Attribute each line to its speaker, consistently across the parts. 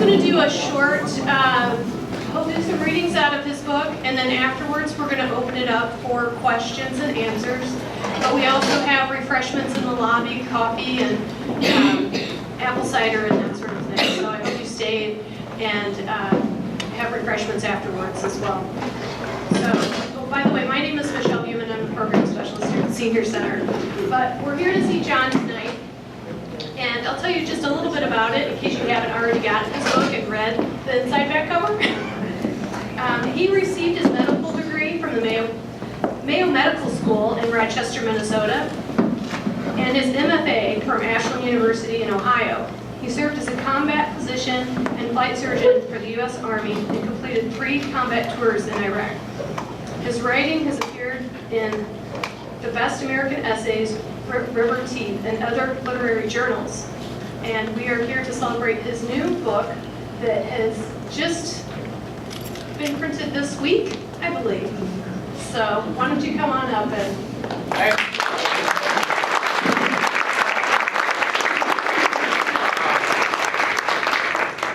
Speaker 1: going to do a short, he'll do some readings out of his book, and then afterwards we're going to open it up for questions and answers. But we also have refreshments in the lobby, coffee and apple cider and that sort of thing. So I hope you stay and have refreshments afterwards as well. So, oh, by the way, my name is Michelle Buman. I'm a program specialist here at the Senior Center. But we're here to see John tonight. And I'll tell you just a little bit about it in case you haven't already gotten his book and read the inside back cover. He received his medical degree from the Mayo Medical School in Rochester, Minnesota, and his MFA from Ashland University in Ohio. He served as a combat physician and flight surgeon for the U.S. Army and completed 3 combat tours in Iraq. His writing has appeared in the Best American Essays, River Teeth, and other literary journals. And we are here to celebrate his new book that has just been printed this week, I believe. So why don't you come on up and...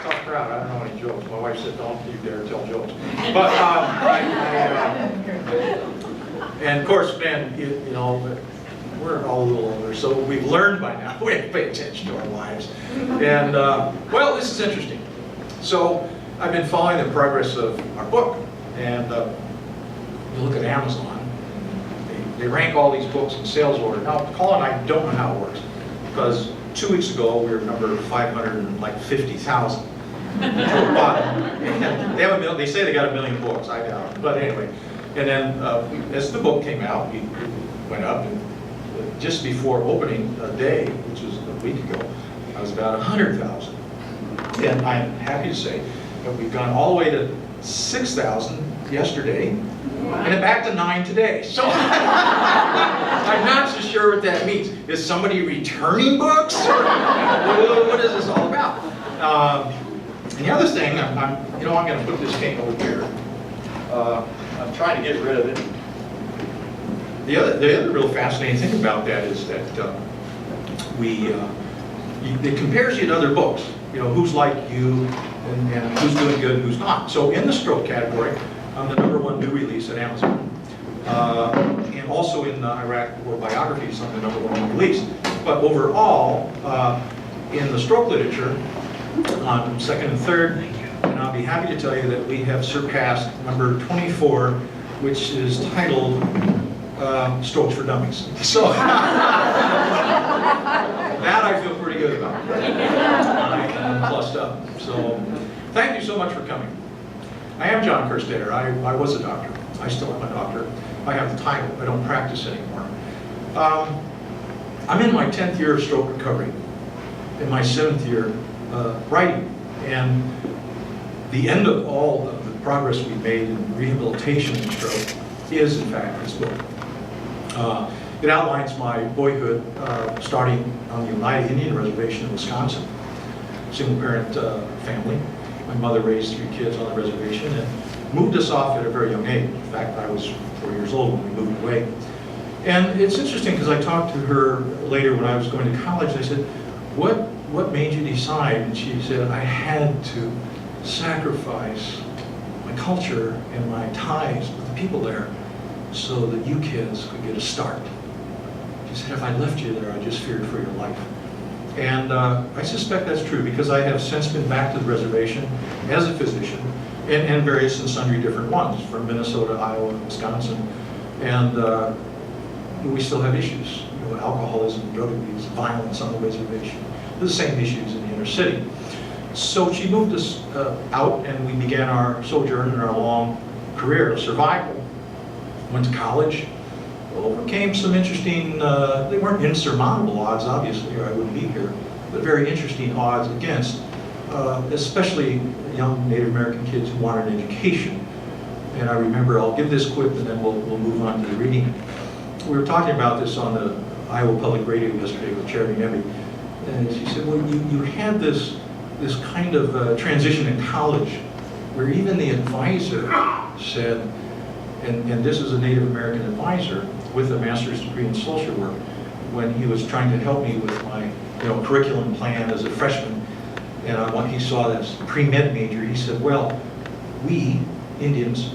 Speaker 2: Tough crowd, I don't know any jokes. My wife said, don't you dare tell jokes. But, and of course, man, you know, we're all a little older, so we've learned by now we have to pay attention to our lives. And, well, this is interesting. So, I've been following the progress of our book, and you look at Amazon, they rank all these books in sales order. Now, Colin and I don't know how it works, because 2 weeks ago, we were number 550,000. They have a million, they say they got 1 million books, I doubt it. But anyway, and then as the book came out, we went up, and just before opening day, which was a week ago, I was about 100,000. And I'm happy to say that we've gone all the way to 6,000 yesterday, and then back to 9 today. So I'm not so sure what that means. Is somebody returning books? Or what is this all about? And the other thing, I'm going to put this cane over here. I'm trying to get rid of it. The other real fascinating thing about that is that it compares you to other books. You know, who's like you and who's doing good and who's not. So in the stroke category, I'm the #1 new release at Amazon. And also in the Iraq War biographies, I'm the #1 new release. But overall, in the stroke literature, I'm 2nd and 3rd, and I'll be happy to tell you that we have surpassed number 24, which is titled Strokes for Dummies. So that I feel pretty good about. I'm plussed up. So thank you so much for coming. I am John Kerstetter. I was a doctor. I still am a doctor. I have the title. I don't practice anymore. I'm in my 10th year of stroke recovery, in my 7th year writing. And the end of all of the progress we've made in rehabilitation in stroke is, in fact, this book. It outlines my boyhood starting on the Oneida Indian Reservation in Wisconsin, single-parent family. My mother raised 3 kids on the reservation and moved us off at a very young age. In fact, I was 4 years old when we moved away. And it's interesting because I talked to her later when I was going to college, and I said, what made you decide? And she said, I had to sacrifice my culture and my ties with the people there so that you kids could get a start. She said, if I left you there, I just feared for your life. And I suspect that's true because I have since been back to the reservation as a physician and various and sundry different ones from Minnesota, Iowa, and Wisconsin. And we still have issues. You know, alcoholism, drug abuse, violence on the reservation. The same issues in the inner city. So she moved us out and we began our sojourn in our long career of survival. Went to college, overcame some interesting, they weren't insurmountable odds, obviously, or I wouldn't be here, but very interesting odds against, especially young Native American kids who wanted an education. And I remember, I'll give this quip and then we'll move on to the reading. We were talking about this on the Iowa Public Radio yesterday with Charity Nebby, and she said, well, you had this kind of transition in college where even the advisor said, and this is a Native American advisor with a master's degree in social work, when he was trying to help me with my curriculum plan as a freshman, And he saw this pre-med major. He said, well, we, Indians,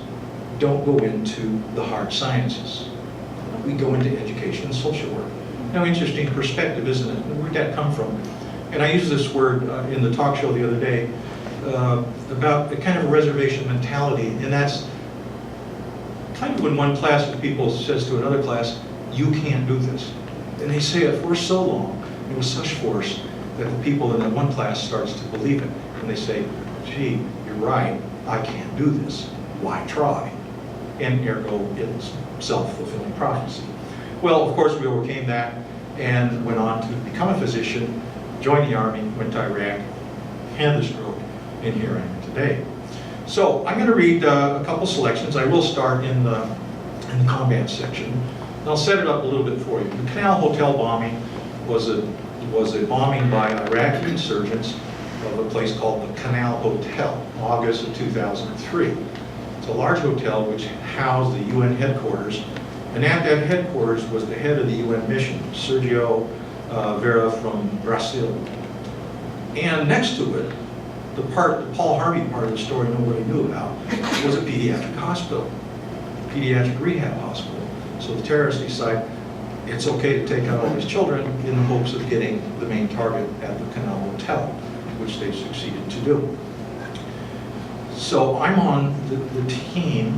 Speaker 2: don't go into the hard sciences. We go into education and social work. Now, interesting perspective, isn't it? Where'd that come from? And I used this word in the talk show the other day about a kind of a reservation mentality, and that's kind of when one class of people says to another class, you can't do this. And they say it for so long, and with such force, that the people in that one class starts to believe it. And they say, gee, you're right, I can't do this. Why try? And ergo, it's self-fulfilling prophecy. Well, of course, we overcame that and went on to become a physician, joined the Army, went to Iraq, had the stroke, and here I am today. So I'm going to read a couple selections. I will start in the combat section. And I'll set it up a little bit for you. The Canal Hotel bombing was a bombing by Iraqi insurgents of a place called the Canal Hotel, August of 2003. It's a large hotel which housed the UN headquarters, and at that headquarters was the head of the UN mission, Sergio Vera from Brazil. And next to it, the Paul Harvey part of the story nobody knew about, was a pediatric hospital, pediatric rehab hospital. So the terrorists decide it's okay to take out all these children in the hopes of getting the main target at the Canal Hotel, which they succeeded to do. So I'm on the team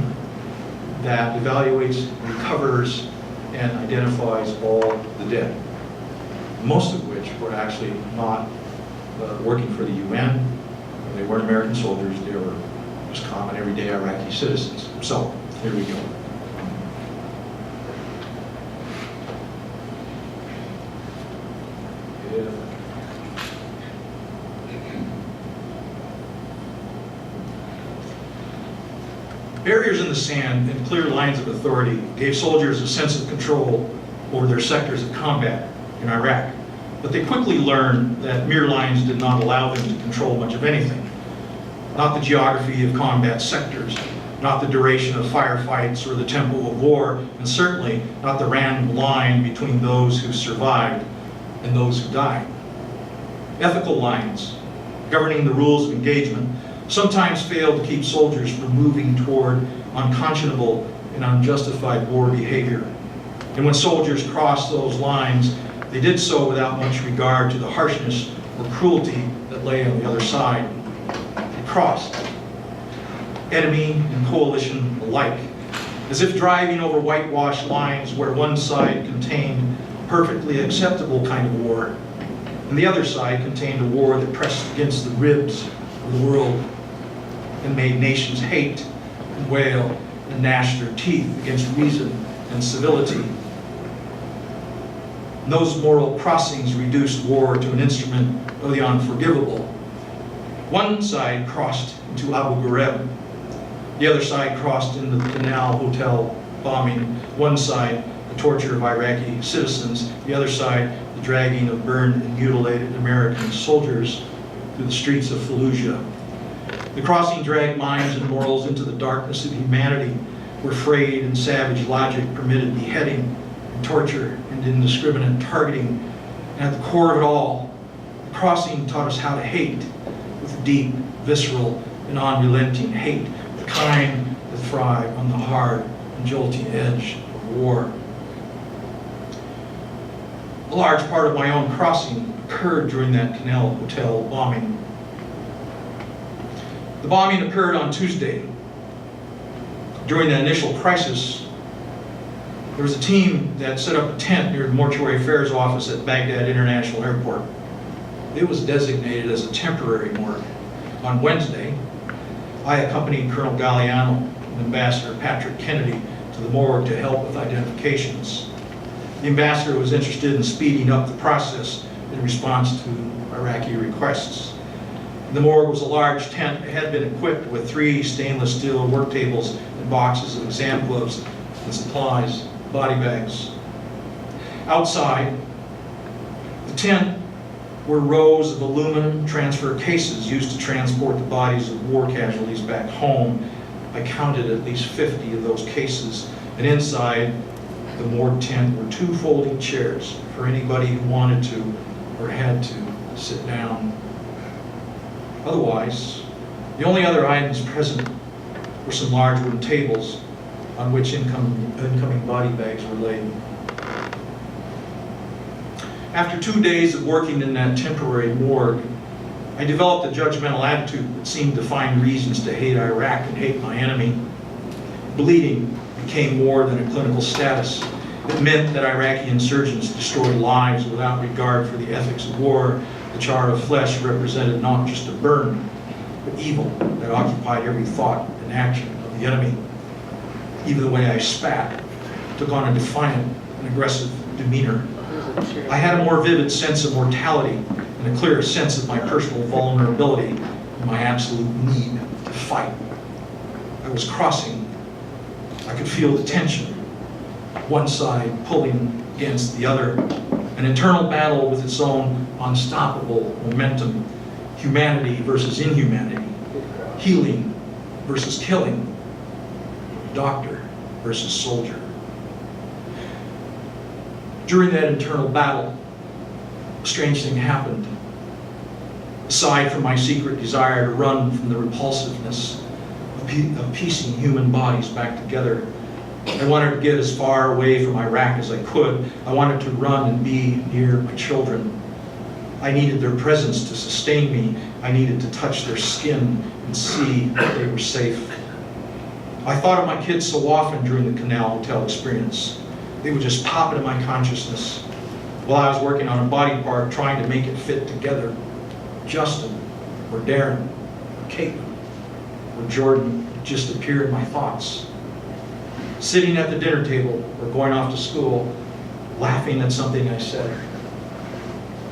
Speaker 2: that evaluates, recovers, and identifies all the dead, most of which were actually not working for the UN. They weren't American soldiers, they were just common everyday Iraqi citizens. So, here we go. Barriers in the sand and clear lines of authority gave soldiers a sense of control over their sectors of combat in Iraq. But they quickly learned that mere lines did not allow them to control much of anything. Not the geography of combat sectors, not the duration of firefights or the tempo of war, and certainly not the random line between those who survived and those who died. Ethical lines governing the rules of engagement sometimes failed to keep soldiers from moving toward unconscionable and unjustified war behavior. And when soldiers crossed those lines, they did so without much regard to the harshness or cruelty that lay on the other side. They crossed, enemy and coalition alike, as if driving over whitewashed lines where one side contained a perfectly acceptable kind of war, and the other side contained a war that pressed against the ribs of the world and made nations hate and wail and gnash their teeth against reason and civility. And those moral crossings reduced war to an instrument of the unforgivable. One side crossed into Abu Ghraib. The other side crossed into the Canal Hotel bombing. One side, the torture of Iraqi citizens. The other side, the dragging of burned and mutilated American soldiers through the streets of Fallujah. The crossing dragged minds and morals into the darkness of humanity, where frayed and savage logic permitted beheading and torture and indiscriminate targeting. And at the core of it all, the crossing taught us how to hate with deep, visceral, and unrelenting hate, the kind that thrive on the hard and jolting edge of war. A large part of my own crossing occurred during that Canal Hotel bombing. The bombing occurred on Tuesday. During the initial crisis, there was a team that set up a tent near the mortuary affairs office at Baghdad International Airport. It was designated as a temporary morgue. On Wednesday, I accompanied Colonel Galliano and Ambassador Patrick Kennedy to the morgue to help with identifications. The ambassador was interested in speeding up the process in response to Iraqi requests. The morgue was a large tent. It had been equipped with 3 stainless steel work tables and boxes of exam gloves and supplies, body bags. Outside the tent were rows of aluminum transfer cases used to transport the bodies of war casualties back home. I counted at least 50 of those cases, and inside the morgue tent were 2 folding chairs for anybody who wanted to or had to sit down. Otherwise, the only other items present were some large wooden tables on which incoming body bags were laid. After 2 days of working in that temporary morgue, I developed a judgmental attitude that seemed to find reasons to hate Iraq and hate my enemy. Bleeding became more than a clinical status. It meant that Iraqi insurgents destroyed lives without regard for the ethics of war. The char of flesh represented not just a burden, but evil that occupied every thought and action of the enemy. Even the way I spat took on a defiant and aggressive demeanor. I had a more vivid sense of mortality and a clearer sense of my personal vulnerability and my absolute need to fight. I was crossing. I could feel the tension, one side pulling against the other, an internal battle with its own unstoppable momentum, humanity versus inhumanity, healing versus killing, doctor versus soldier. During that internal battle, a strange thing happened. Aside from my secret desire to run from the repulsiveness of piecing human bodies back together, I wanted to get as far away from Iraq as I could. I wanted to run and be near my children. I needed their presence to sustain me. I needed to touch their skin and see that they were safe. I thought of my kids so often during the Canal Hotel experience. They would just pop into my consciousness while I was working on a body part trying to make it fit together. Justin, or Darren, or Caitlin, or Jordan would just appear in my thoughts. Sitting at the dinner table or going off to school, laughing at something I said.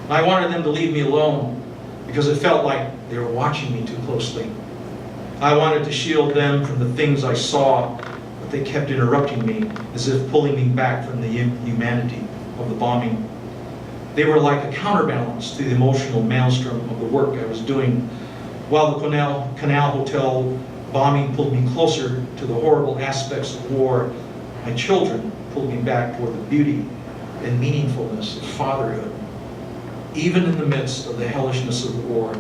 Speaker 2: I wanted them to leave me alone because it felt like they were watching me too closely. I wanted to shield them from the things I saw, but they kept interrupting me as if pulling me back from the inhumanity of the bombing. They were like a counterbalance to the emotional maelstrom of the work I was doing. While the Canal Hotel bombing pulled me closer to the horrible aspects of war, my children pulled me back toward the beauty and meaningfulness of fatherhood. Even in the midst of the hellishness of the war,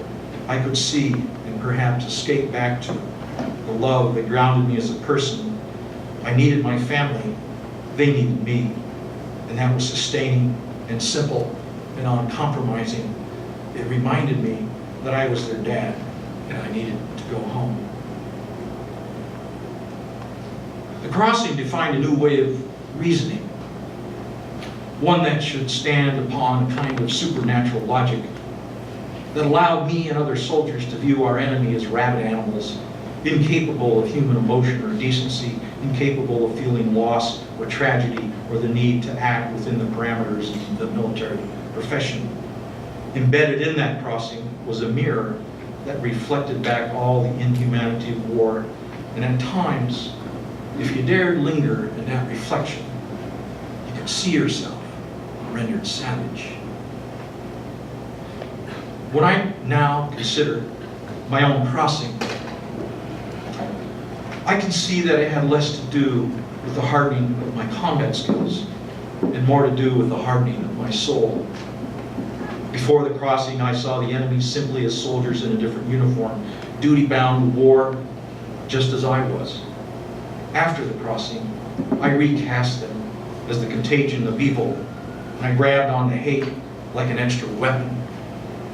Speaker 2: I could see and perhaps escape back to the love that grounded me as a person. I needed my family, they needed me, and that was sustaining and simple and uncompromising. It reminded me that I was their dad and I needed to go home. The crossing defined a new way of reasoning, one that should stand upon a kind of supernatural logic that allowed me and other soldiers to view our enemy as rabid animals, incapable of human emotion or decency, incapable of feeling loss or tragedy or the need to act within the parameters of the military profession. Embedded in that crossing was a mirror that reflected back all the inhumanity of war, and at times, if you dared linger in that reflection, you could see yourself rendered savage. When I now consider my own crossing, I can see that it had less to do with the hardening of my combat skills and more to do with the hardening of my soul. Before the crossing, I saw the enemy simply as soldiers in a different uniform, duty-bound to war, just as I was. After the crossing, I recast them as the contagion of evil, and I grabbed onto hate like an extra weapon,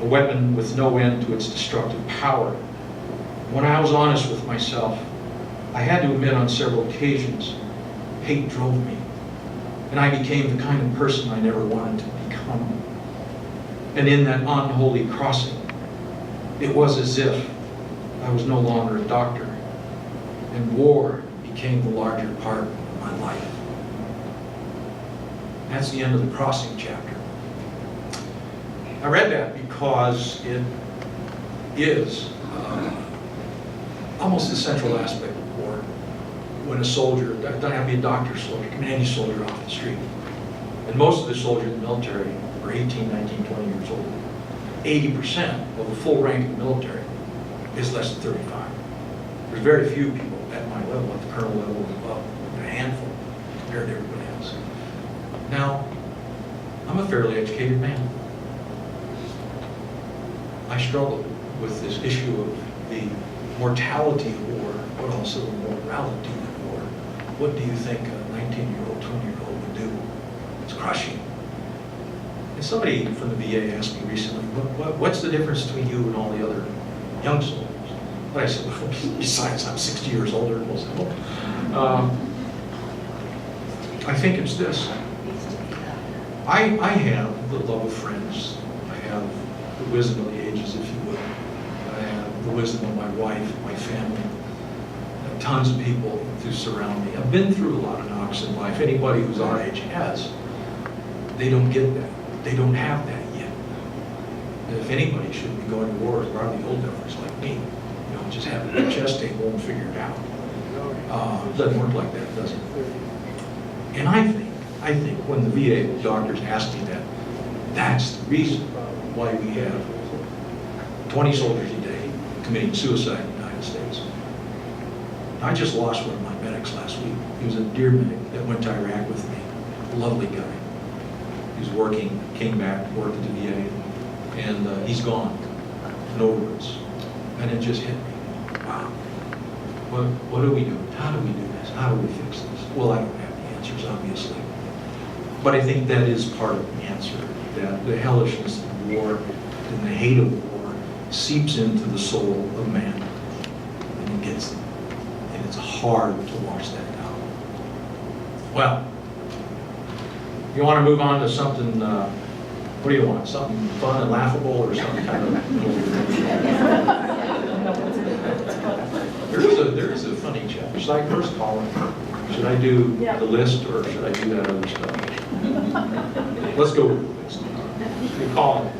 Speaker 2: a weapon with no end to its destructive power. When I was honest with myself, I had to admit on several occasions, hate drove me, and I became the kind of person I never wanted to become. And in that unholy crossing, it was as if I was no longer a doctor, and war became the larger part of my life. That's the end of the crossing chapter. I read that because it is almost the central aspect of war. When a soldier, doesn't have to be a doctor soldier, it can be any soldier off the street. And most of the soldiers in the military are 18, 19, 20 years old. 80% of the full rank of the military is less than 35. There's very few people at my level, at the colonel level and above, a handful compared to everybody else. Now, I'm a fairly educated man. I struggled with this issue of the mortality war, but also the morality war. What do you think a 19-year-old, 20-year-old would do? It's crushing. And somebody from the VA asked me recently, what's the difference between you and all the other young soldiers? But I said, well, besides I'm 60 years older than most of them. I think it's this. I have the love of friends. I have the wisdom of the ages, if you will. I have the wisdom of my wife, my family. Tons of people who surround me. I've been through a lot of knocks in life. Anybody who's our age has. They don't get that. They don't have that yet. If anybody should be going to war, it's probably the old duffers like me. You know, just have a chest table and figure it out. It doesn't work like that, does it? And I think when the VA doctors ask me that, that's the reason why we have 20 soldiers a day committing suicide in the United States. I just lost one of my medics last week. He was a dear medic that went to Iraq with me. A lovely guy. He was working, came back, worked at the VA, and he's gone. No words. And it just hit me. Wow. What do we do? How do we do this? How do we fix this? Well, I don't have the answers, obviously. But I think that is part of the answer, that the hellishness of war and the hate of war seeps into the soul of man. And it gets them. And it's hard to wash that down. Well, you want to move on to something, what do you want? Something fun and laughable or something kind of... There is a funny chapter. Should I first call it? Should I do the list or should I do that other stuff? Let's go with the list. You call it.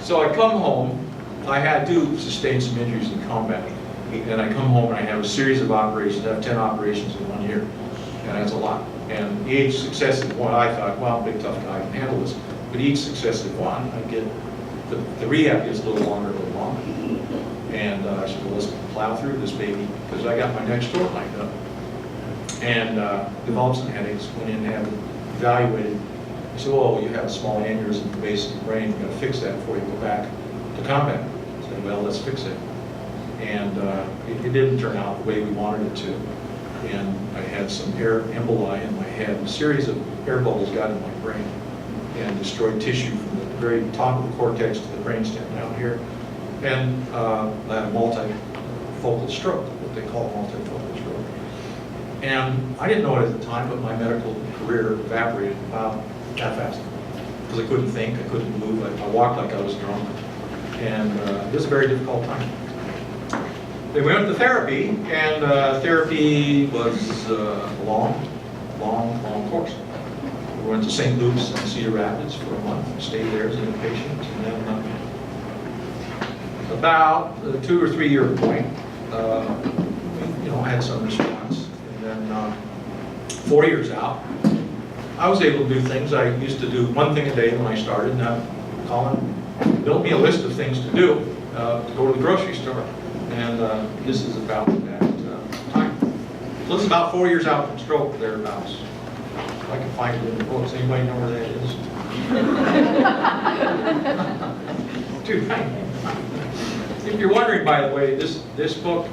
Speaker 2: So I come home. I had to sustain some injuries in combat. And I come home and I have a series of operations. I have 10 operations in 1 year. And that's a lot. And each successive one, I thought, well, I'm a big tough guy, I can handle this. But each successive one, I get, the rehab gets a little longer, a little longer. And I said, well, let's plow through this baby, because I got my next door lined up. And developed some headaches, went in and had it evaluated. He said, well, you have a small aneurysm in the base of the brain, you've got to fix that before you go back to combat. I said, well, let's fix it. And it didn't turn out the way we wanted it to. And I had some air emboli in my head. A series of air bubbles got in my brain and destroyed tissue from the very top of the cortex to the brainstem down here. And I had a multifocal stroke, what they call a multifocal stroke. And I didn't know it at the time, but my medical career evaporated about that fast. Because I couldn't think, I couldn't move, I walked like I was drunk. And it was a very difficult time. They went to therapy, and therapy was a long course. We went to St. Luke's and Cedar Rapids for a month, stayed there as an inpatient, and then about the 2 or 3 year point, had some response. And then 4 years out, I was able to do things. I used to do one thing a day when I started. Now, Colin built me a list of things to do, to go to the grocery store. And this is about that time. So this is about 4 years out from stroke, thereabouts. If I can find it in the books. Anybody know where that is? Dude, if you're wondering, by the way, this book,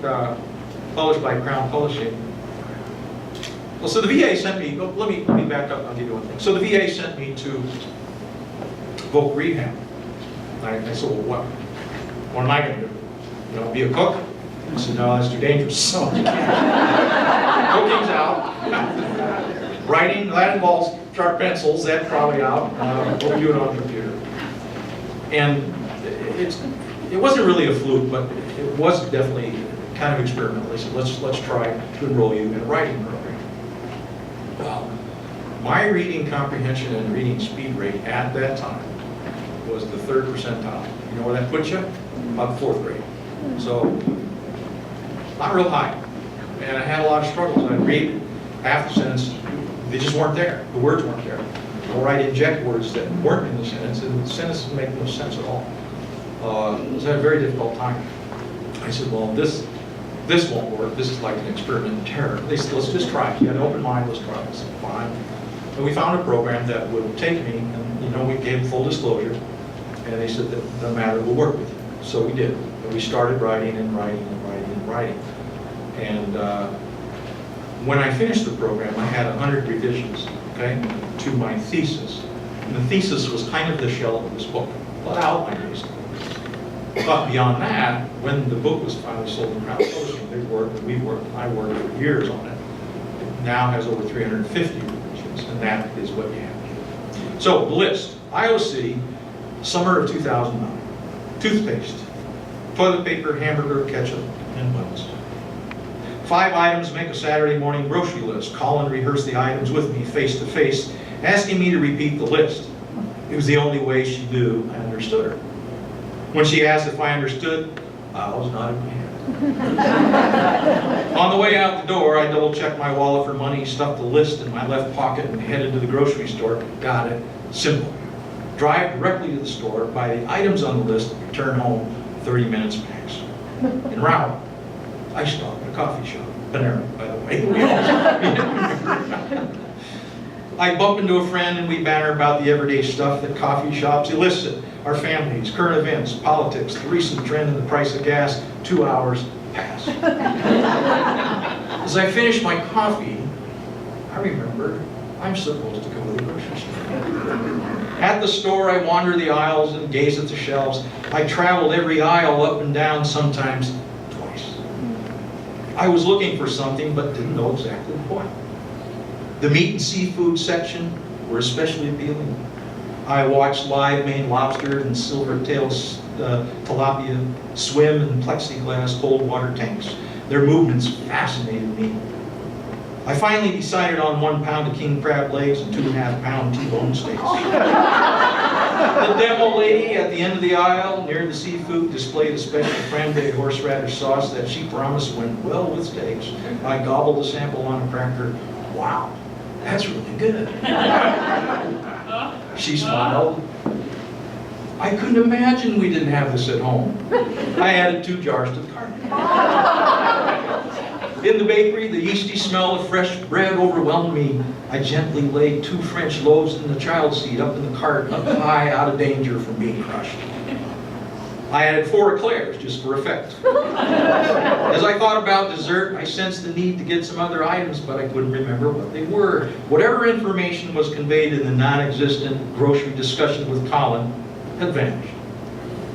Speaker 2: published by Crown Publishing. Well, so the VA sent me, let me back up, I'll give you one thing. So the VA sent me to voc rehab. I said, well, what am I going to do? You know, be a cook? I said, no, that's too dangerous. So you can't. Cooking's out. Writing, that involves sharp pencils, that's probably out. What we do it on the computer. And it wasn't really a fluke, but it was definitely kind of experimental. They said, let's try to enroll you in a writing program. Well, my reading comprehension and reading speed rate at that time was the 3rd percentile. You know where that puts you? About the 4th grade. So, not real high. And I had a lot of struggles. I'd read half the sentence, they just weren't there. The words weren't there. Or I'd inject words that weren't in the sentence, and the sentence didn't make no sense at all. So I had a very difficult time. I said, well, this won't work. This is like an experiment in terror. They said, let's just try it. You had an open mind, let's try it. I said, fine. And we found a program that would take me, and we gave full disclosure, And they said that no matter, we'll work with you. So we did. And we started writing and writing and writing and writing. And when I finished the program, I had 100 revisions, okay, to my thesis. And the thesis was kind of the shell of this book, a lot of outline based. But beyond that, when the book was finally sold in Crown Publishing, they worked, and we worked, and I worked for years on it. It now has over 350 revisions, and that is what you have here. So, the list. Iowa City, summer of 2009. Toothpaste, toilet paper, hamburger, ketchup, and buns. 5 items make a Saturday morning grocery list. Call and rehearse the items with me face to face, asking me to repeat the list. It was the only way she knew I understood her. When she asked if I understood, I was nodding my head. On the way out the door, I double-checked my wallet for money, stuffed the list in my left pocket, and headed to the grocery store. Got it. Simple. Drive directly to the store, buy the items on the list, return home 30 minutes max. En route, I stopped at a coffee shop. Panera, by the way. I bump into a friend and we banter about the everyday stuff that coffee shops elicit. Our families, current events, politics, the recent trend in the price of gas. 2 hours pass. As I finish my coffee, I remember I'm supposed to go to the grocery store. At the store, I wander the aisles and gaze at the shelves. I traveled every aisle up and down, sometimes twice. I was looking for something, but didn't know exactly what. The meat and seafood section were especially appealing. I watched live Maine lobster and silver-tailed tilapia swim in plexiglass cold water tanks. Their movements fascinated me. I finally decided on 1 pound of king crab legs and 2.5 pound T-bone steaks. The demo lady at the end of the aisle near the seafood displayed a special cranberry horseradish sauce that she promised went well with steaks. I gobbled the sample on a cracker. Wow, that's really good. She smiled. I couldn't imagine we didn't have this at home. I added 2 jars to the cart. In the bakery, the yeasty smell of fresh bread overwhelmed me. I gently laid 2 French loaves in the child seat up in the cart, up high, out of danger from being crushed. I added 4 eclairs, just for effect. As I thought about dessert, I sensed the need to get some other items, but I couldn't remember what they were. Whatever information was conveyed in the non-existent grocery discussion with Colin had vanished.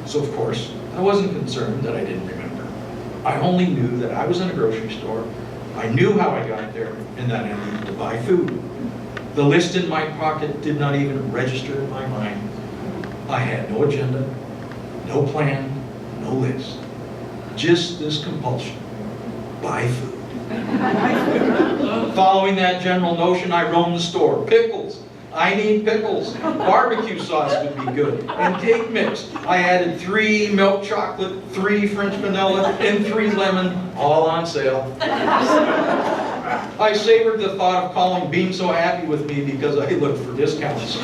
Speaker 2: So, of course, I wasn't concerned that I didn't remember. I only knew that I was in a grocery store, I knew how I got there, and that I needed to buy food. The list in my pocket did not even register in my mind. I had no agenda, no plan, no list. Just this compulsion. Buy food. Following that general notion, I roamed the store. Pickles. I need pickles. Barbecue sauce would be good. And cake mix. I added 3 milk chocolate, 3 French vanilla, and 3 lemon, all on sale. I savored the thought of Colin being so happy with me because I looked for discounts.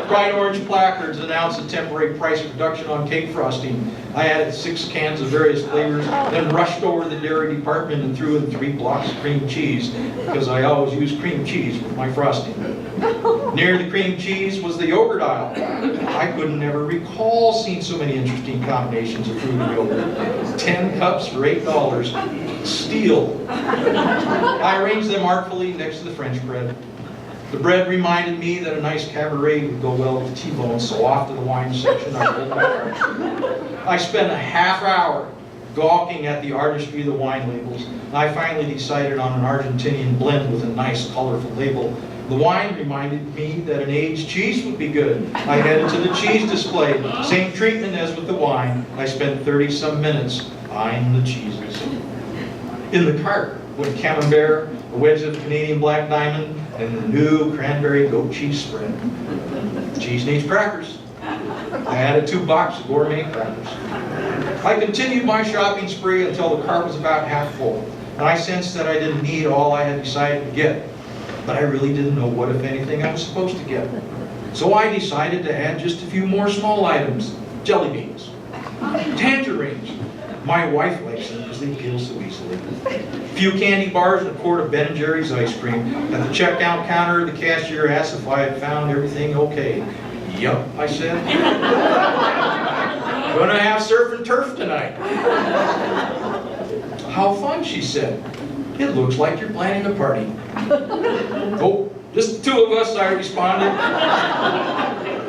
Speaker 2: Bright orange placards announced a temporary price reduction on cake frosting. I added 6 cans of various flavors, then rushed over to the dairy department and threw in 3 blocks of cream cheese, because I always use cream cheese with my frosting. Near the cream cheese was the yogurt aisle. I couldn't ever recall seeing so many interesting combinations of fruit and yogurt. 10 cups for $8. Steal. I arranged them artfully next to the French bread. The bread reminded me that a nice cabaret would go well with the T-bone, so off to the wine section I rolled my cart. I spent a half hour gawking at the artistry of the wine labels. I finally decided on an Argentinian blend with a nice, colorful label. The wine reminded me that an aged cheese would be good. I headed to the cheese display. Same treatment as with the wine. I spent 30-some minutes eyeing the cheeses. In the cart went camembert, a wedge of Canadian Black Diamond, and the new cranberry goat cheese spread. Cheese needs crackers. I added 2 boxes of gourmet crackers. I continued my shopping spree until the cart was about half full, and I sensed that I didn't need all I had decided to get, but I really didn't know what, if anything, I was supposed to get. So I decided to add just a few more small items. Jelly beans, tangerines. My wife likes them because they peel so easily. A few candy bars and a quart of Ben & Jerry's ice cream. At the checkout counter, the cashier asked if I had found everything okay. Yup, I said. Gonna have surf and turf tonight. How fun, she said. It looks like you're planning a party. Oh, just the two of us, I responded.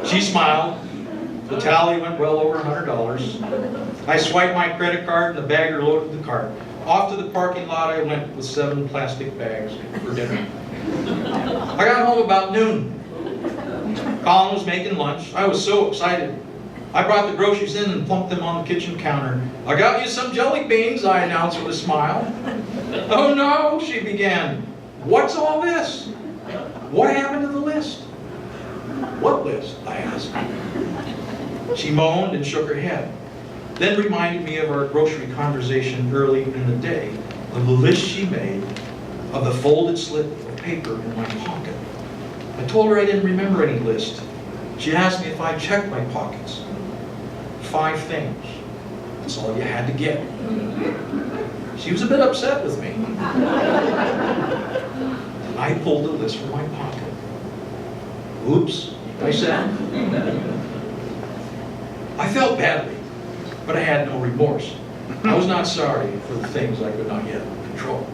Speaker 2: She smiled. The tally went well over $100. I swiped my credit card and the bagger loaded the cart. Off to the parking lot I went with 7 plastic bags for dinner. I got home about noon. Colin was making lunch. I was so excited. I brought the groceries in and plumped them on the kitchen counter. I got you some jelly beans, I announced with a smile. Oh no, she began. What's all this? What happened to the list? What list? I asked. She moaned and shook her head. Then reminded me of our grocery conversation early in the day, of the list she made, of the folded slip of paper in my pocket. I told her I didn't remember any list. She asked me if I checked my pockets. 5 things. That's all you had to get. She was a bit upset with me. I pulled the list from my pocket. Oops, I said. I felt badly, but I had no remorse. I was not sorry for the things I could not yet control.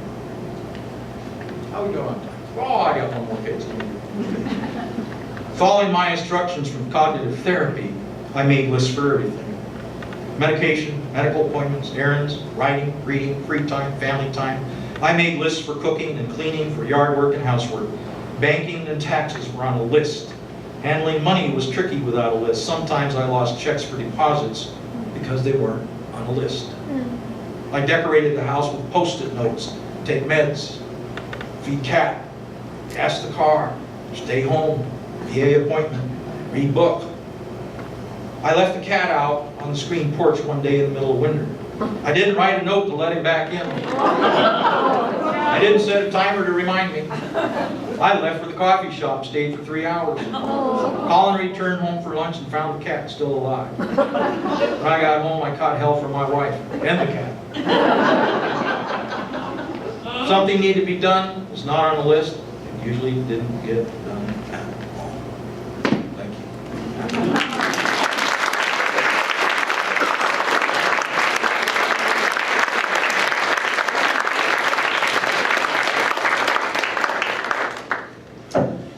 Speaker 2: How are we doing on time? Oh, I got one more page. Following my instructions from cognitive therapy, I made lists for everything. Medication, medical appointments, errands, writing, reading, free time, family time. I made lists for cooking and cleaning, for yard work and housework. Banking and taxes were on a list. Handling money was tricky without a list. Sometimes I lost checks for deposits because they weren't on a list. I decorated the house with Post-it notes. Take meds, feed cat, gas the car, stay home, VA appointment, read book. I left the cat out on the screen porch one day in the middle of winter. I didn't write a note to let him back in. I didn't set a timer to remind me. I left for the coffee shop, stayed for 3 hours. Colin returned home for lunch and found the cat still alive. When I got home, I caught hell from my wife and the cat. Something needed to be done, it's not on the list, it usually didn't get done at all. Thank you.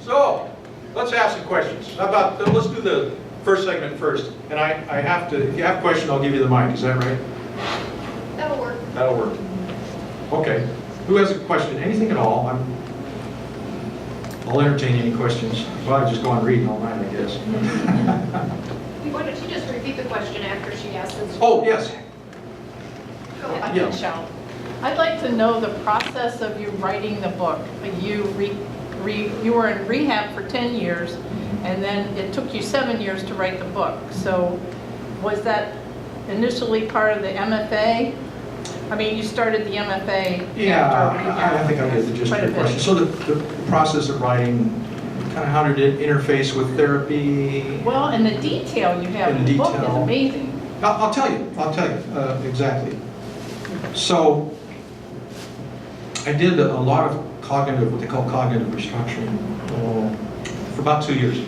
Speaker 2: So, let's ask some questions. How about, let's do the first segment first. And I have to, if you have a question, I'll give you the mic, is that right?
Speaker 1: That'll work.
Speaker 2: That'll work. Okay. Who has a question? Anything at all? I'll entertain any questions. Well, I just go on reading all night, I guess.
Speaker 1: Why don't you just repeat the question after she asks it?
Speaker 2: Oh, yes.
Speaker 1: Go ahead.
Speaker 2: Yeah.
Speaker 3: Michelle, I'd like to know the process of you writing the book. You were in rehab for 10 years, and then it took you 7 years to write the book. So was that initially part of the MFA? I mean, you started the MFA
Speaker 2: Yeah,
Speaker 3: after rehab.
Speaker 2: I think I get the gist of
Speaker 3: Quite a
Speaker 2: your
Speaker 3: bit.
Speaker 2: question. So the process of writing, kind of how did it interface with therapy?
Speaker 3: Well, and the detail you have in the book is
Speaker 2: Detail.
Speaker 3: amazing.
Speaker 2: I'll tell you exactly. So I did a lot of cognitive, what they call cognitive restructuring for about 2 years.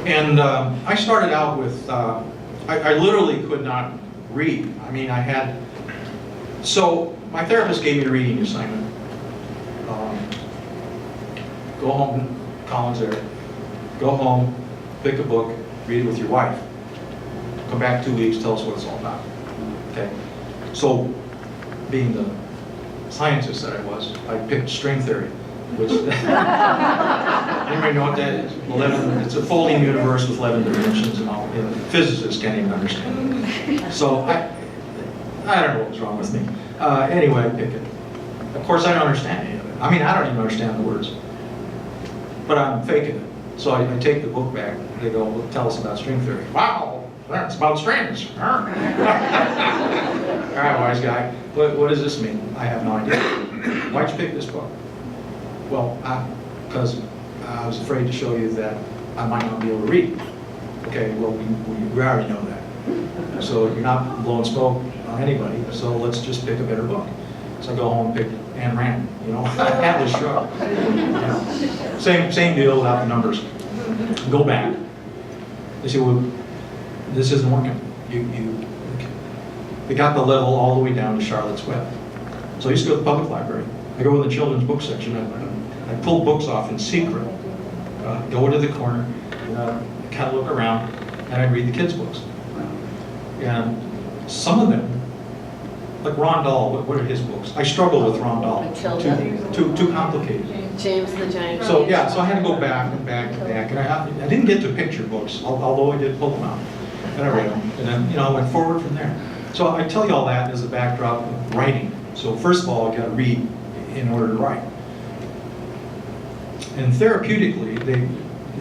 Speaker 2: And I started out with, I literally could not read. I mean, so my therapist gave me a reading assignment. Go home, Colin's there. Go home, pick a book, read it with your wife. Come back 2 weeks, tell us what it's all about. Okay. So, being the scientist that I was, I picked string theory, which anybody know what that is? 11. It's a folding universe with 11 dimensions, and all. You know, physicists can't even understand it. So I don't know what was wrong with me. Anyway, I pick it. Of course, I don't understand any of it. I mean, I don't even understand the words, but I'm faking it. So I take the book back. They go, well, tell us about string theory. Wow, that's about strings. All right, wise guy. What does this mean? I have no idea. Why'd you pick this book? Well, because I was afraid to show you that I might not be able to read. Okay, well, we already know that. So you're not blowing smoke on anybody, so let's just pick a better book. So I go home and pick Ayn Rand, you know, Atlas Shrugged. You know. Same deal without the numbers. Go back. They said, well, this isn't working. They got the level all the way down to Charlotte's Web. So I used to go to the public library. I go in the children's book section. I pull books off in secret. Go into the corner, kind of look around, and I read the kids' books. And some of them, like Ron Dahl, what are his books? I struggle with Ron Dahl. Too complicated.
Speaker 4: James the Giant.
Speaker 2: So yeah, so I had to go back and back and back, and I didn't get to picture books, although I did pull them out, and I read them, and then I went forward from there. So I tell you all that as a backdrop of writing. So first of all, I got to read in order to write. And therapeutically,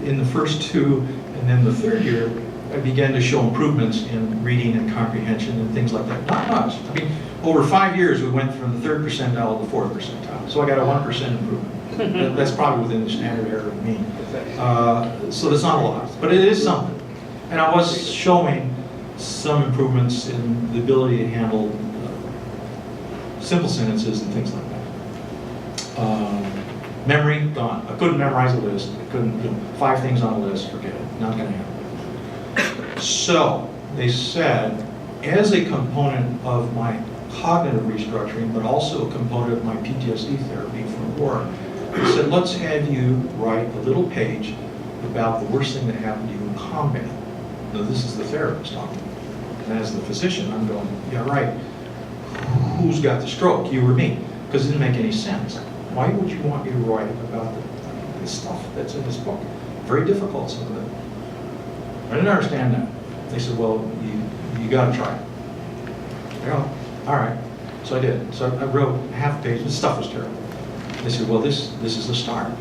Speaker 2: in the first 2 and then the 3rd year, I began to show improvements in reading and comprehension and things like that. Not much. I mean, over 5 years, we went from the 3rd percentile to the 4th percentile. So I got a 1% improvement. That's probably within the standard error of mean. So that's not a lot, but it is something. And I was showing some improvements in the ability to handle simple sentences and things like that. Memory, gone. I couldn't memorize a list. I couldn't, 5 things on a list, forget it. Not going to happen. So they said, as a component of my cognitive restructuring, but also a component of my PTSD therapy from war, they said, let's have you write a little page about the worst thing that happened to you in combat. Now, this is the therapist talking. And as the physician, I'm going, yeah, right. Who's got the stroke, you or me? Because it didn't make any sense. Why would you want me to write about the stuff that's in this book? Very difficult, some of it. I didn't understand that. They said, well, you got to try it. I go, all right. So I did. So I wrote half a page. The stuff was terrible. They said, well, this is the start.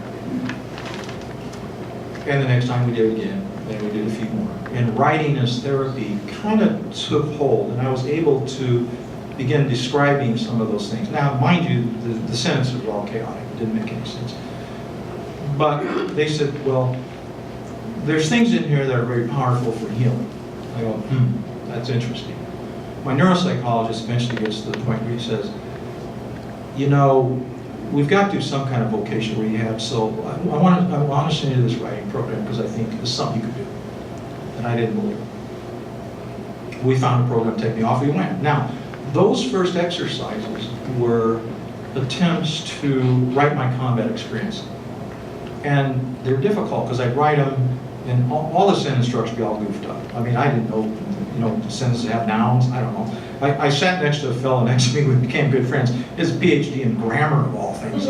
Speaker 2: And the next time we did it again, then we did a few more. And writing as therapy kind of took hold, and I was able to begin describing some of those things. Now, mind you, the sentences were all chaotic. It didn't make any sense. But they said, well, there's things in here that are very powerful for healing. I go, that's interesting. My neuropsychologist eventually gets to the point where he says, we've got to do some kind of vocational rehab, so I want to send you this writing program because I think it's something you could do. And I didn't believe it. We found a program to take me off, we went. Now, those first exercises were attempts to write my combat experience. And they're difficult because I'd write them and all the sentence structure be all goofed up. I mean, I didn't know, sentences have nouns, I don't know. I sat next to a fellow next to me, we became good friends. His PhD in grammar of all things.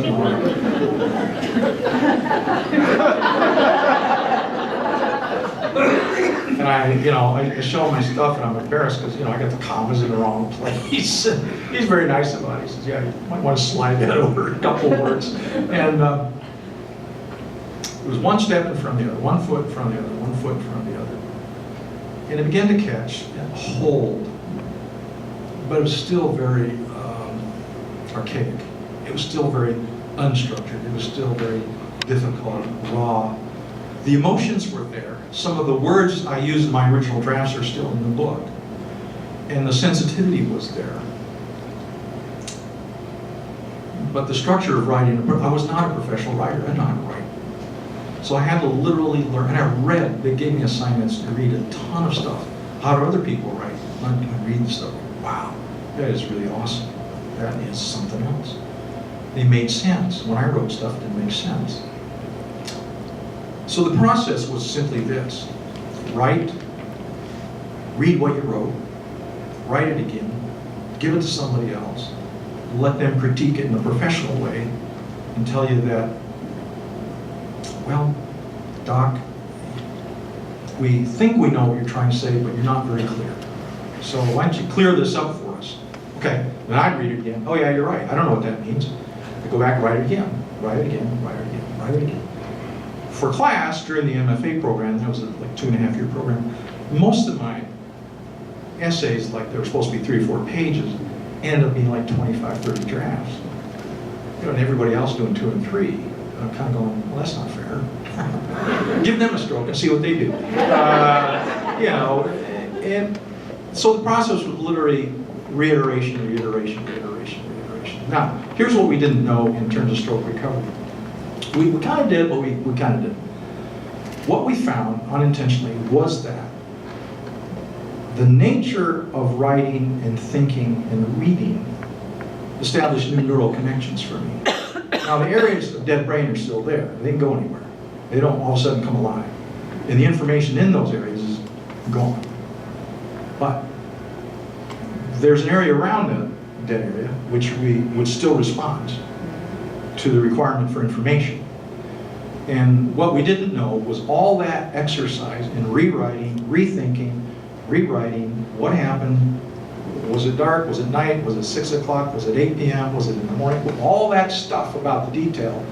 Speaker 2: And I show him my stuff and I'm embarrassed because, I got the commas in the wrong place. He's very nice about it. He says, yeah, you might want to slide that over a couple words. And it was one step in front of the other, 1 foot in front of the other, 1 foot in front of the other. And it began to catch and hold, but it was still very archaic. It was still very unstructured. It was still very difficult, raw. The emotions were there. Some of the words I used in my original drafts are still in the book. And the sensitivity was there. But the structure of writing, I was not a professional writer. I didn't know how to write. So I had to literally learn, and I read, they gave me assignments to read a ton of stuff. How do other people write? I read the stuff. Wow, that is really awesome. That is something else. They made sense. When I wrote stuff, it didn't make sense. So the process was simply this. Write, read what you wrote, write it again, give it to somebody else, let them critique it in a professional way, and tell you that, well, Doc, we think we know what you're trying to say, but you're not very clear. So why don't you clear this up for us? Okay, then I'd read it again. Oh yeah, you're right. I don't know what that means. I go back and write it again, write it again, write it again, write it again. For class, during the MFA program, that was a 2.5-year program, most of my essays, like they were supposed to be 3 or 4 pages, ended up being like 25, 30 drafts. And everybody else doing 2 and 3. I'm kind of going, well, that's not fair. Give them a stroke and see what they do. And so the process was literally reiteration, reiteration, reiteration, reiteration. Now, here's what we didn't know in terms of stroke recovery. We kind of did, but we kind of didn't. what we found unintentionally was that the nature of writing and thinking and reading established new neural connections for me. Now, the areas of dead brain are still there. They can go anywhere. They don't all of a sudden come alive. And the information in those areas is gone. But there's an area around the dead area which still responds to the requirement for information. And what we didn't know was all that exercise in rewriting, rethinking, rewriting, what happened, was it dark, was it night, was it 6 o'clock, was it 8 p.m., was it in the morning? All that stuff about the detail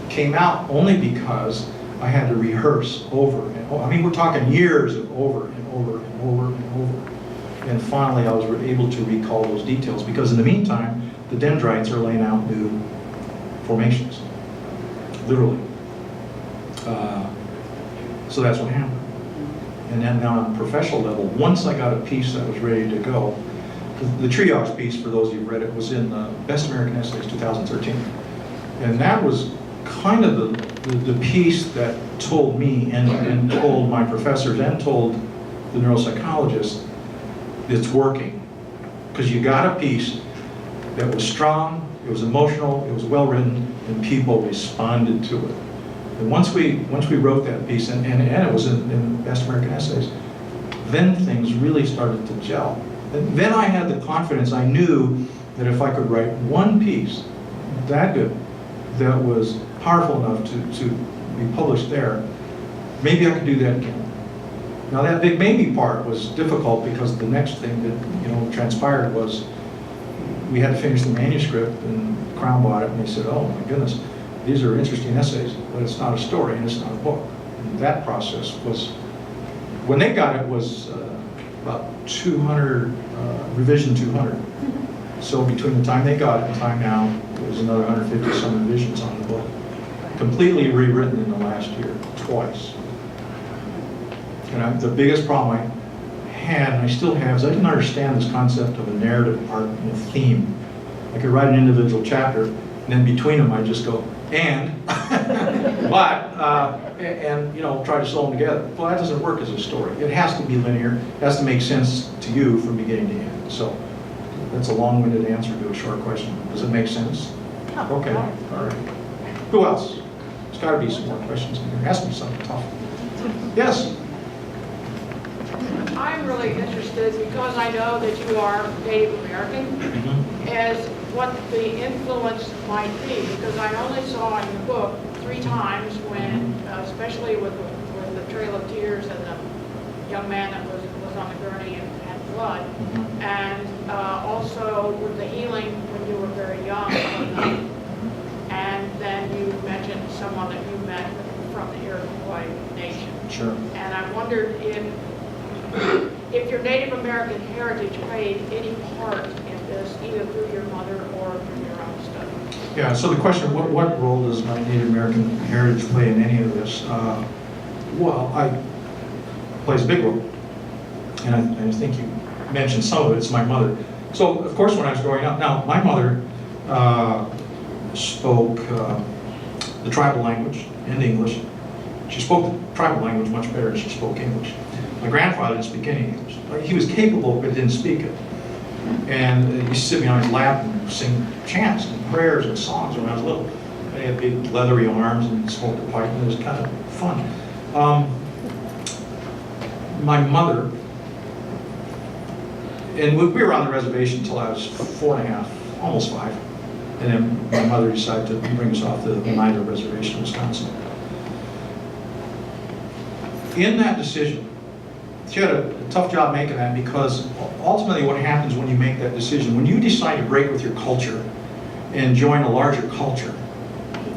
Speaker 2: came out only because I had to rehearse over and over. I mean, we're talking years of over and over and over and over. And finally, I was able to recall those details because in the meantime, the dendrites are laying out new formations, literally. So that's what happened. And then now on a professional level, once I got a piece that was ready to go, the triage piece, for those of you who've read it, was in Best American Essays 2013. And that was kind of the piece that told me and told my professors and told the neuropsychologists it's working. Because you got a piece that was strong, it was emotional, it was well written, and people responded to it. And once we wrote that piece, and it was in Best American Essays, then things really started to gel. And then I had the confidence, I knew that if I could write one piece that good, that was powerful enough to be published there, maybe I could do that again. Now that big maybe part was difficult because the next thing that transpired was we had to finish the manuscript, and Crown bought it, and they said, oh my goodness, these are interesting essays, but it's not a story and it's not a book. And that process was, when they got it, was about 200, revision 200. So between the time they got it and time now, it was another 150 some revisions on the book. Completely rewritten in the last year, twice. And the biggest problem I had, and I still have, is I didn't understand this concept of a narrative arc and a theme. I could write an individual chapter, and then between them I just go, try to sew them together. Well, that doesn't work as a story. It has to be linear. It has to make sense to you from beginning to end. So that's a long-winded answer to a short question. Does it make sense? Okay, all right. Who else? There's got to be some more questions in here. Ask me something tough. Yes?
Speaker 4: I'm really interested, because I know that you are Native American, as what the influence might be, because I only saw in the book 3 times when, especially with the Trail of Tears and the young man that was on the gurney and had blood, and also with the healing when you were very young, and then you mentioned someone that you met from the Iroquois Nation.
Speaker 2: Sure.
Speaker 4: And I wondered if your Native American heritage played any part in this, either through your mother or through your own study.
Speaker 2: Yeah, so the question, what role does my Native American heritage play in any of this? Well, it plays a big role. And I think you mentioned some of it. It's my mother. So, of course, when I was growing up, now, my mother spoke the tribal language and English. She spoke the tribal language much better than she spoke English. My grandfather didn't speak any English. He was capable, but didn't speak it. And he used to sit me on his lap and sing chants and prayers and songs when I was little. He had big leathery arms and smoked a pipe, and it was kind of fun. My mother, and we were on the reservation until I was 4 and a half, almost 5. And then my mother decided to bring us off the Oneida Reservation in Wisconsin. In that decision, she had a tough job making that, because ultimately what happens when you make that decision, when you decide to break with your culture and join a larger culture,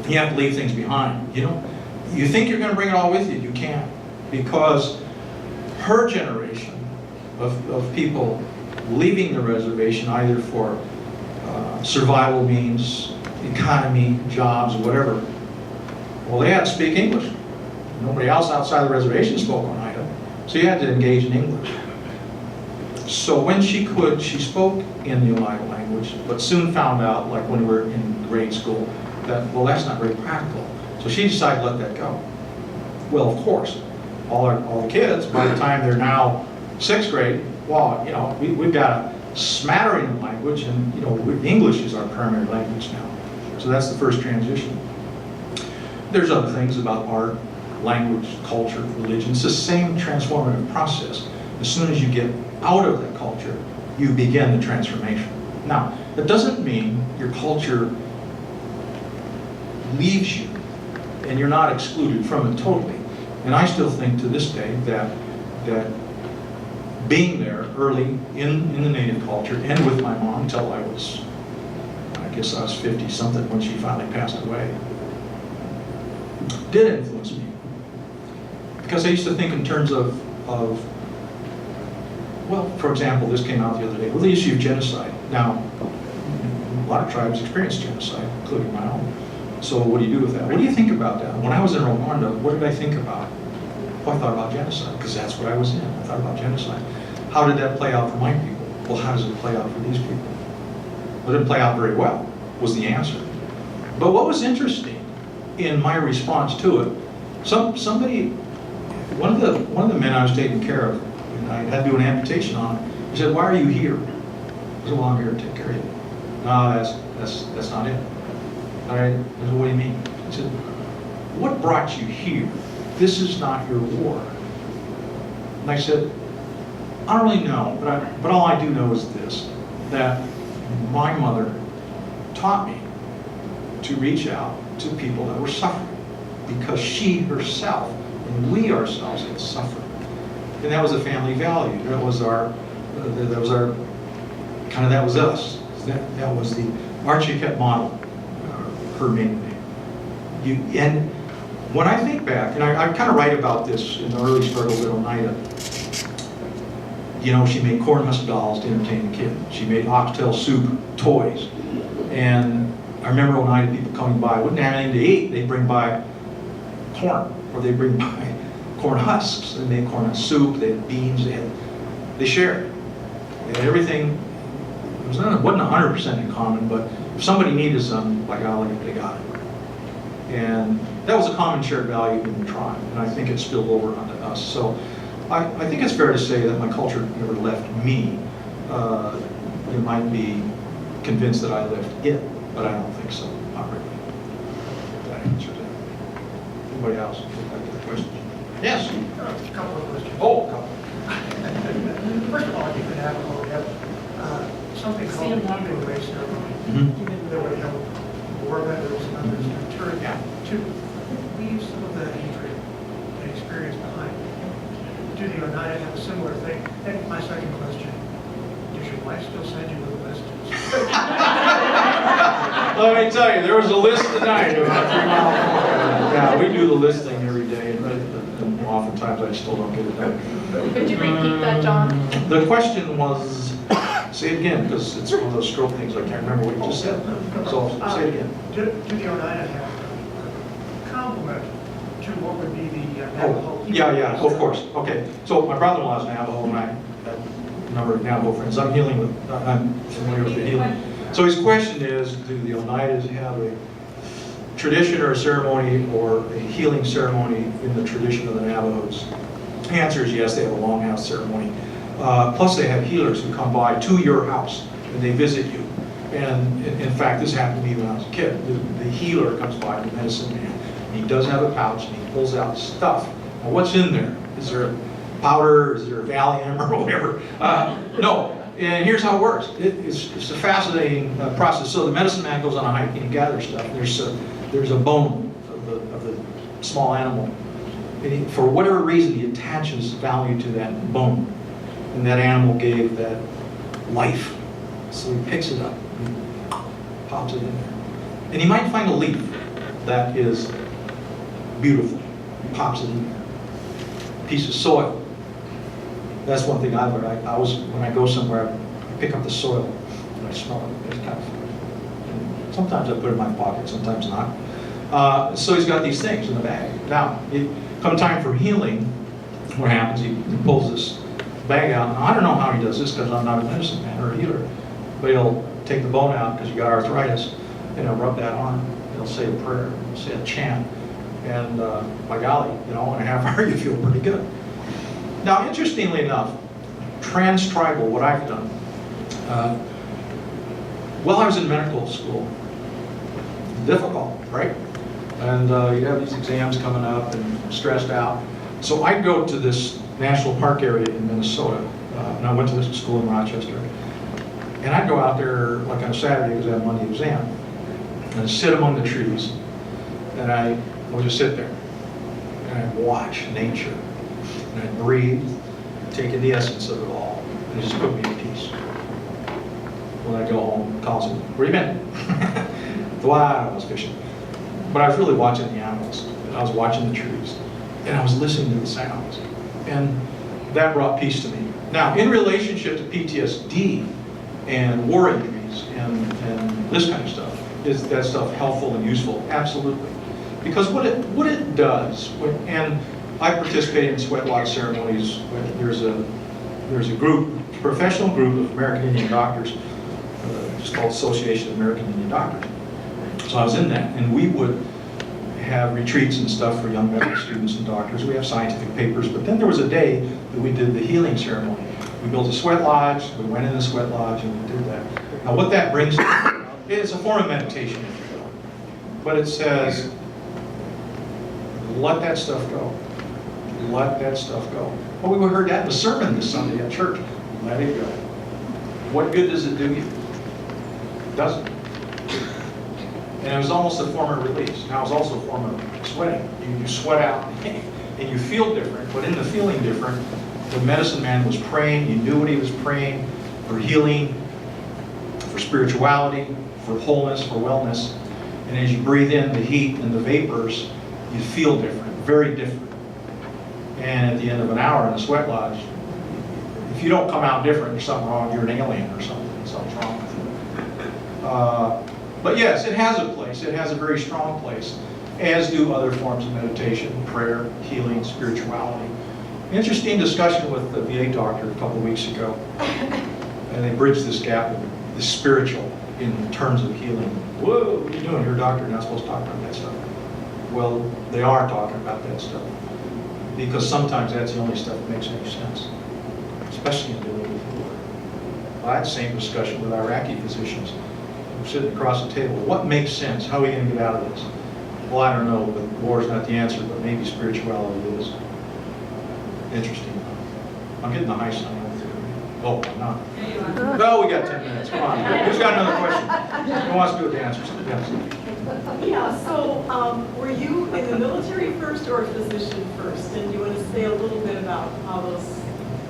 Speaker 2: you have to leave things behind. You think you're going to bring it all with you, you can't, because her generation of people leaving the reservation either for survival means, economy, jobs, whatever, well, they had to speak English. Nobody else outside the reservation spoke Oneida, so you had to engage in English. So when she could, she spoke in the Oneida language, but soon found out, like when we were in grade school, that, well, that's not very practical. So she decided to let that go. Well, of course, all the kids, by the time they're now 6th grade, well, you know, we've got a smattering of language, and, you know, English is our primary language now. So that's the first transition. There's other things about art, language, culture, religion. It's the same transformative process. As soon as you get out of that culture, you begin the transformation. Now, that doesn't mean your culture leaves you and you're not excluded from it totally. And I still think to this day that being there early in the native culture and with my mom until I was 50 something when she finally passed away, did influence me. Because I used to think in terms of well, for example, this came out the other day, well, the issue of genocide. Now, a lot of tribes experience genocide, including my own. So what do you do with that? What do you think about that? When I was in Rwanda, what did I think about? Well, I thought about genocide, because that's what I was in. I thought about genocide. How did that play out for my people? Well, how does it play out for these people? Well, it didn't play out very well, was the answer. But what was interesting in my response to it, one of the men I was taking care of, and I had to do an amputation on him, he said, "Why are you here?" I said, "Well, I'm here to take care of you." "No, that's not it." All right, I said, "What do you mean?" He said, "What brought you here? This is not your war." And I said, "I don't really know, but all I do know is this, that my mother taught me to reach out to people that were suffering, because she herself and we ourselves had suffered. And that was a family value. That was our that was us. That was the Archie model, her maiden name. And when I think back, and I kind of write about this in the early struggles at Oneida, you know, she made corn husk dolls to entertain the kid. She made oxtail soup toys. And I remember Oneida people coming by, wouldn't have anything to eat. They'd bring by corn, or they'd bring by corn husks. They made corn husk soup, they had beans, they shared. They had everything. It wasn't 100% in common, but if somebody needed some, by golly, they got it. And that was a common shared value in the tribe, and I think it spilled over onto us. So I think it's fair to say that my culture never left me. You might be convinced that I left it, but I don't think so. Not really. That answers that. Anybody else? Back to the question. Yes?
Speaker 5: A couple of questions.
Speaker 2: Oh, a couple.
Speaker 5: First of all, I think the Navajo have something called the Healing Way ceremony.
Speaker 2: Mm-hmm.
Speaker 5: That would help war veterans and others to turn to leave some of the hatred and experience behind. Do the Oneida have a similar thing? And my second question, does your wife still send you the list?
Speaker 2: Let me tell you, there was a list tonight about 3 miles. Yeah, we do the listing every day, and oftentimes I still don't get it done.
Speaker 3: Could you repeat that, John?
Speaker 2: The question was, say it again, because it's one of those stroke things, I can't remember what you just said. So say it again.
Speaker 5: Do the Oneida have a complement to what would be the Navajo?
Speaker 2: Yeah, of course. Okay, so my brother-in-law is Navajo, and I have a number of Navajo friends. I'm familiar with the healing. So his question is, do the Oneidas have a tradition or a ceremony or a healing ceremony in the tradition of the Navajos? The answer is yes, they have a longhouse ceremony. Plus they have healers who come by to your house and they visit you. And in fact, this happened to me when I was a kid. The healer comes by, the medicine man, and he does have a pouch and he pulls out stuff. Now what's in there? Is there powder? Is there Valium or whatever? No. And here's how it works. It's a fascinating process. So the medicine man goes on a hike and he gathers stuff. There's a bone of the small animal. And for whatever reason, he attaches value to that bone. And that animal gave that life. So he picks it up and pops it in there. And he might find a leaf that is beautiful. He pops it in there. A piece of soil. That's one thing I learned. When I go somewhere, I pick up the soil and I smell it. It's kind of fun. And sometimes I put it in my pocket, sometimes not. So he's got these things in the bag. Now, come time for healing, what happens? He pulls this bag out. Now, I don't know how he does this because I'm not a medicine man or a healer, but he'll take the bone out because you got arthritis, and he'll rub that on. He'll say a prayer, he'll say a chant, And by golly, in a half hour you feel pretty good. Now, interestingly enough, trans-tribal, what I've done, while I was in medical school, difficult, right? And you'd have these exams coming up and stressed out. So I'd go to this national park area in Minnesota, and I went to this school in Rochester. And I'd go out there like on a Saturday because I had a Monday exam, and I'd sit among the trees, and I would just sit there, and I'd watch nature, and I'd breathe, take in the essence of it all, and it just put me at peace. When I go home, calls me, where you been? Wow, I was fishing. But I was really watching the animals, and I was watching the trees, and I was listening to the sounds, and that brought peace to me. Now, in relationship to PTSD and war injuries and this kind of stuff, is that stuff helpful and useful? Absolutely. Because what it does, and I participate in sweat lodge ceremonies when there's a group, professional group of American Indian doctors, it's called Association of American Indian Doctors. So I was in that, and we would have retreats and stuff for young medical students and doctors. We have scientific papers, but then there was a day that we did the healing ceremony. We built a sweat lodge, we went in the sweat lodge, and we did that. Now what that brings to it's a form of meditation, if you will. But it says, let that stuff go. Let that stuff go. Well, we heard that in the sermon this Sunday at church. Let it go. What good does it do you? It doesn't. And it was almost a form of release. Now it's also a form of sweating. You sweat out and you feel different, but in the feeling different, the medicine man was praying, you knew what he was praying for healing, for spirituality, for wholeness, for wellness. And as you breathe in the heat and the vapors, you feel different, very different. And at the end of an hour in the sweat lodge, if you don't come out different, there's something wrong, you're an alien or something, something's wrong with you. But yes, it has a place, it has a very strong place, as do other forms of meditation, prayer, healing, spirituality. Interesting discussion with the VA doctor a couple of weeks ago, and they bridged this gap of the spiritual in terms of healing. Whoa, what are you doing? You're a doctor, you're not supposed to talk about that stuff. Well, they are talking about that stuff, because sometimes that's the only stuff that makes any sense, especially in dealing with war. I had the same discussion with Iraqi physicians. We're sitting across the table. What makes sense? How are we going to get out of this? Well, I don't know, but war is not the answer, but maybe spirituality is. Interesting. I'm getting the high sign. Oh, I'm not. No, we got 10 minutes. Come on. Who's got another question? Who wants to do the answers? Yes.
Speaker 6: Yeah, so were you in the military first or a physician first? And you want to say a little bit about how those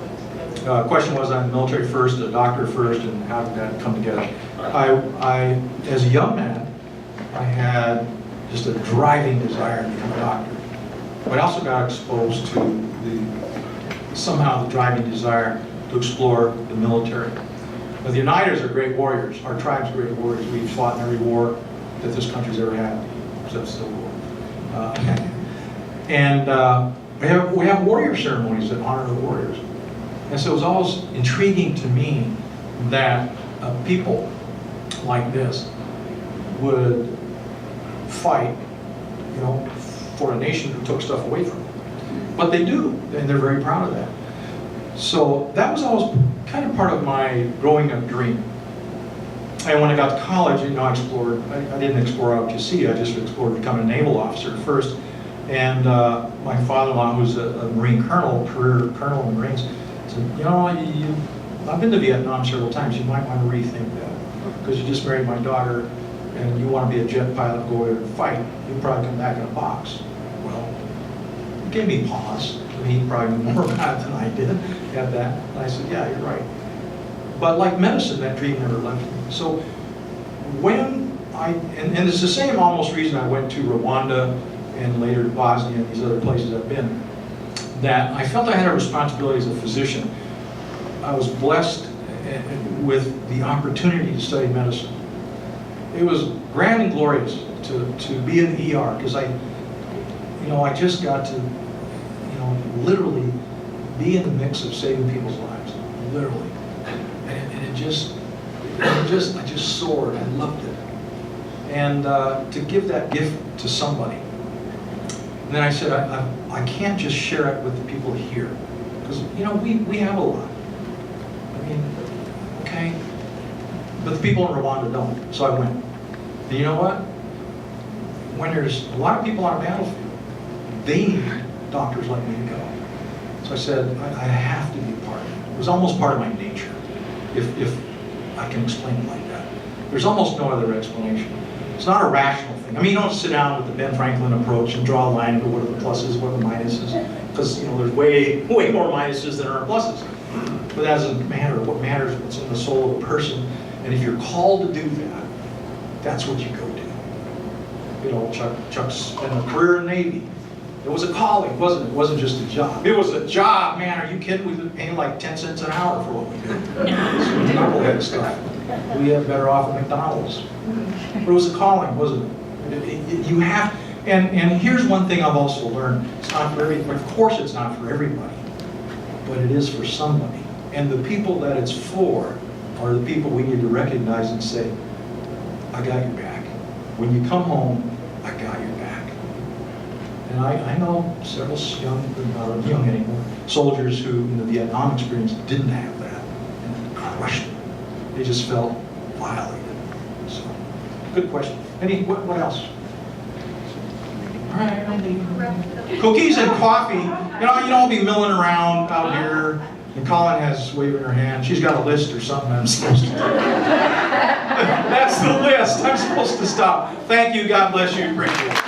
Speaker 6: went together?
Speaker 2: Question was, I'm military first, a doctor first, and how did that come together? I, as a young man, I had just a driving desire to become a doctor. But I also got exposed to somehow the driving desire to explore the military. Now, the Uniteds are great warriors. Our tribe's great warriors. We've fought in every war that this country's ever had, except Civil War. We have warrior ceremonies that honor the warriors. And so it was always intriguing to me that people like this would fight, for a nation who took stuff away from them. But they do, and they're very proud of that. So that was always kind of part of my growing up dream. And when I got to college, I explored. I didn't explore ROTC. I just explored becoming a naval officer first. And my father-in-law, who's a Marine colonel, career colonel in the Marines, said, I've been to Vietnam several times. You might want to rethink that, because you just married my daughter, and you want to be a jet pilot, go over and fight. You'll probably come back in a box. Well, it gave me pause. He probably knew more about it than I did at that. And I said, yeah, you're right. But like medicine, that dream never left me. So when and it's the same almost reason I went to Rwanda and later to Bosnia and these other places I've been, that I felt I had a responsibility as a physician. I was blessed with the opportunity to study medicine. It was grand and glorious to be in the ER, because I just got to, literally be in the mix of saving people's lives, literally. And I just soared. I loved it. And to give that gift to somebody And then I said, I can't just share it with the people here. Because, you know, we have a lot. I mean, okay. But the people in Rwanda don't. So I went. And you know what? When there's a lot of people on a battlefield, they need doctors like me to go. So I said, I have to be a part of it. It was almost part of my nature, if I can explain it like that. There's almost no other explanation. It's not a rational thing. I mean, you don't sit down with the Ben Franklin approach and draw a line and go, what are the pluses, what are the minuses? Because, you know, there's way more minuses than there are pluses. But that doesn't matter. What matters is what's in the soul of a person. And if you're called to do that, that's what you go do. You know, Chuck's spent a career in the Navy. It was a calling, wasn't it? It wasn't just a job. It was a job, man. Are you kidding? We've been paying like 10 cents an hour for what we do. It's knucklehead stuff. We have better off at McDonald's. But it was a calling, wasn't it? You have, and here's one thing I've also learned. It's not for everybody. Of course it's not for everybody, but it is for somebody. And the people that it's for are the people we need to recognize and say, I got your back. When you come home, I got your back. And I know several not young anymore, soldiers who in the Vietnam experience didn't have that and crushed it. They just felt violated. So, good question. What else? All right. Cookies and coffee. You know, I'll be milling around out here, and Colin has waving her hand. She's got a list or something I'm supposed to do. That's the list. I'm supposed to stop. Thank you. God bless you. Appreciate it.